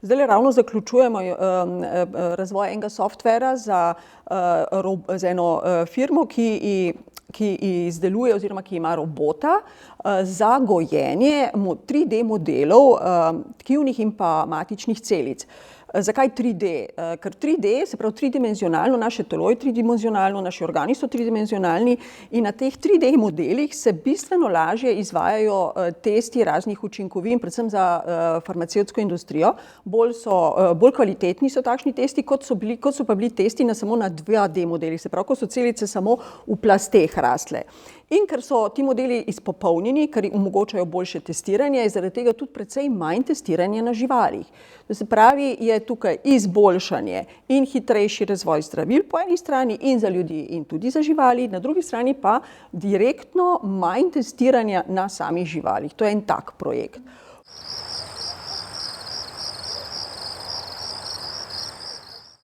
Zdaj ravno zaključujemo razvoj enega softvera za eno firmo, ki izdeluje oziroma ki ima robota za gojenje 3D modelov tkivnih in pa matičnih celic. Zakaj 3D? Ker 3D, se pravi tridimenzionalno, naše telo je tridimenzionalno, naši organi so tridimenzionalni in na teh 3D modelih se bistveno lažje izvajajo testi raznih učinkovin, predvsem za farmacevtsko industrijo. Bolj kvalitetni so takšni testi, kot so pa bili testi samo na 2D modelih, se pravi, ko so celice samo v plasteh rastle. In ker so ti modeli izpopolnjeni, ker omogočajo boljše testiranje, je zaradi tega tudi precej manj testiranja na živalih. To se pravi, je tukaj izboljšanje in hitrejši razvoj zdravil po eni strani in za ljudi in tudi za živali, na drugi strani pa direktno manj testiranja na samih živalih. To je en tak projekt.